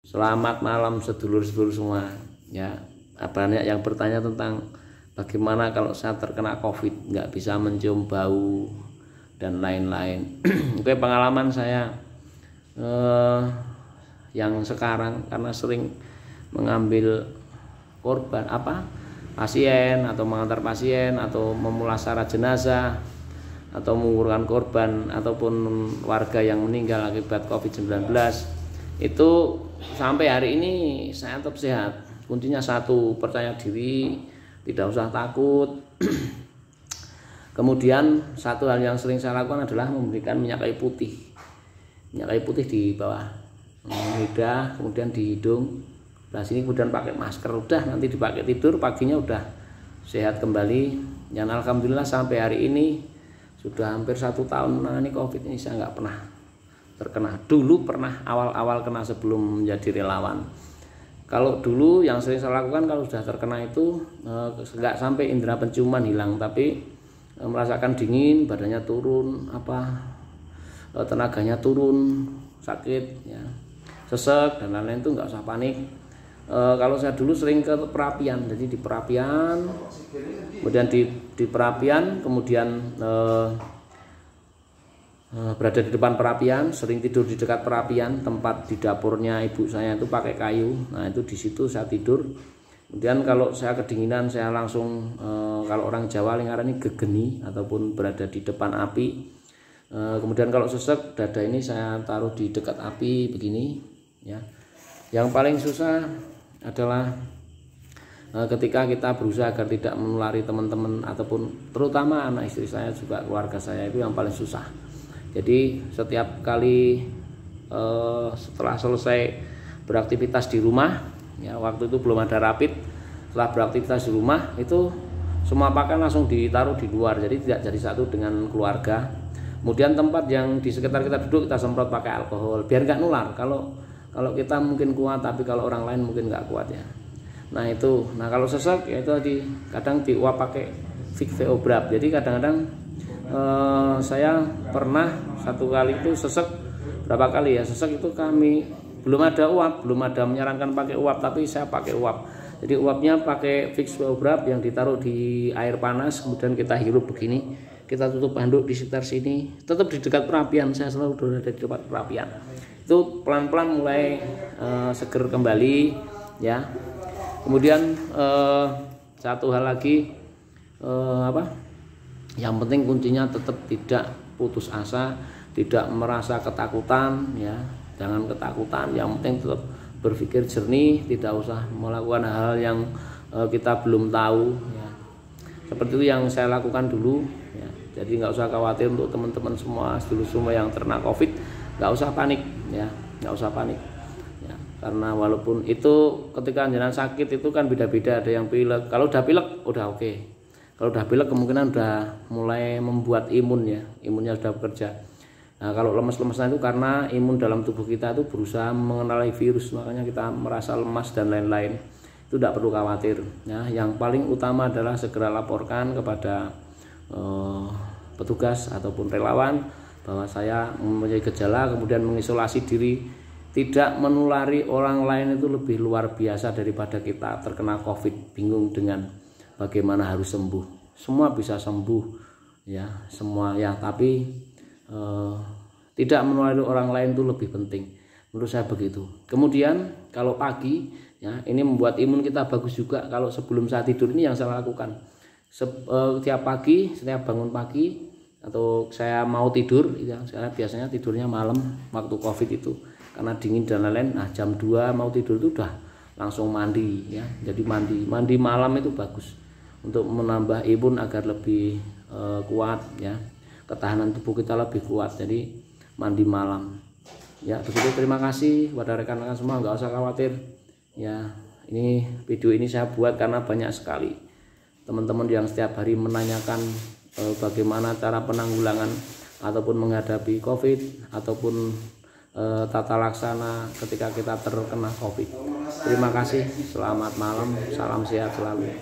Selamat malam sedulur-sedulur semua. Ya, banyak yang bertanya tentang bagaimana kalau saya terkena COVID, nggak bisa mencium bau dan lain-lain. Oke, pengalaman saya yang sekarang karena sering mengambil korban pasien atau mengantar pasien atau memulasara jenazah atau menguburkan korban ataupun warga yang meninggal akibat COVID-19, itu sampai hari ini saya tetap sehat. Kuncinya satu, percaya diri, tidak usah takut. Kemudian satu hal yang sering saya lakukan adalah memberikan minyak kayu putih. Minyak kayu putih di bawah lidah, kemudian di hidung, nah sini, kemudian pakai masker. Udah, nanti dipakai tidur, paginya udah sehat kembali. Dan alhamdulillah sampai hari ini sudah hampir 1 tahun menangani COVID ini, saya nggak pernah terkena. Dulu pernah awal-awal kena sebelum menjadi relawan. Kalau dulu yang sering saya lakukan kalau sudah terkena itu nggak sampai indera penciuman hilang, tapi merasakan dingin, badannya turun, tenaganya turun, sakit, ya, sesek dan lain-lain, itu nggak usah panik. Kalau saya dulu sering ke perapian, jadi di perapian, kemudian di perapian, kemudian berada di depan perapian, sering tidur di dekat perapian, tempat di dapurnya ibu saya itu pakai kayu. Nah, itu di situ saya tidur. Kemudian kalau saya kedinginan, saya langsung kalau orang Jawa lingkarannya gegeni ataupun berada di depan api. Kemudian kalau sesek dada ini saya taruh di dekat api begini, ya. Yang paling susah adalah ketika kita berusaha agar tidak menulari teman-teman ataupun terutama anak istri saya, juga keluarga saya, itu yang paling susah. Jadi setiap kali setelah selesai beraktivitas di rumah, ya, waktu itu belum ada rapid, setelah beraktivitas di rumah itu semua pakaian langsung ditaruh di luar, jadi tidak jadi satu dengan keluarga. Kemudian tempat yang di sekitar kita duduk kita semprot pakai alkohol biar nggak nular. Kalau kita mungkin kuat, tapi kalau orang lain mungkin nggak kuat, ya. Nah itu, kalau sesek ya itu tadi kadang diuap pakai Vicveobrap. Jadi kadang-kadang saya pernah satu kali itu sesek, berapa kali ya sesek itu kami belum ada uap, belum ada menyarankan pakai uap, tapi saya pakai uap. Jadi uapnya pakai Vicveobrap yang ditaruh di air panas, kemudian kita hirup begini, kita tutup handuk di sekitar sini, tetap di dekat perapian, saya selalu berada di dekat perapian. Itu pelan-pelan mulai seger kembali, ya. Kemudian satu hal lagi, yang penting kuncinya tetap tidak putus asa, tidak merasa ketakutan, ya. Jangan ketakutan, yang penting tetap berpikir jernih, tidak usah melakukan hal yang kita belum tahu, ya. Seperti itu yang saya lakukan dulu, ya. Jadi nggak usah khawatir untuk teman-teman semua, semua yang terkena COVID, nggak usah panik, ya, nggak usah panik, ya. Karena walaupun itu ketika jenengan sakit itu kan beda-beda, ada yang pilek. Kalau udah pilek udah oke. Kalau udah pilek kemungkinan udah mulai membuat imun, ya, imunnya sudah bekerja. Nah, kalau lemas-lemasnya itu karena imun dalam tubuh kita itu berusaha mengenali virus, makanya kita merasa lemas dan lain-lain. Itu tidak perlu khawatir, ya. Yang paling utama adalah segera laporkan kepada petugas ataupun relawan bahwa saya mempunyai gejala, kemudian mengisolasi diri. Tidak menulari orang lain itu lebih luar biasa daripada kita terkena COVID, bingung dengan bagaimana harus sembuh. Semua bisa sembuh, ya, semua, ya, tapi tidak menulari orang lain itu lebih penting. Menurut saya begitu. Kemudian kalau pagi, ya, ini membuat imun kita bagus juga. Kalau sebelum saya tidur ini yang saya lakukan. Setiap pagi, setiap bangun pagi atau saya mau tidur, ya, saya biasanya tidurnya malam waktu COVID itu karena dingin dan lain-lain. Nah, jam 2 mau tidur itu udah langsung mandi, ya. Jadi mandi malam itu bagus untuk menambah imun agar lebih kuat, ya. Ketahanan tubuh kita lebih kuat. Jadi mandi malam, ya. Begitu, terima kasih kepada rekan-rekan semua, nggak usah khawatir, ya. Ini video ini saya buat karena banyak sekali teman-teman yang setiap hari menanyakan bagaimana cara penanggulangan ataupun menghadapi COVID ataupun tata laksana ketika kita terkena COVID. Terima kasih, selamat malam, salam sehat selalu.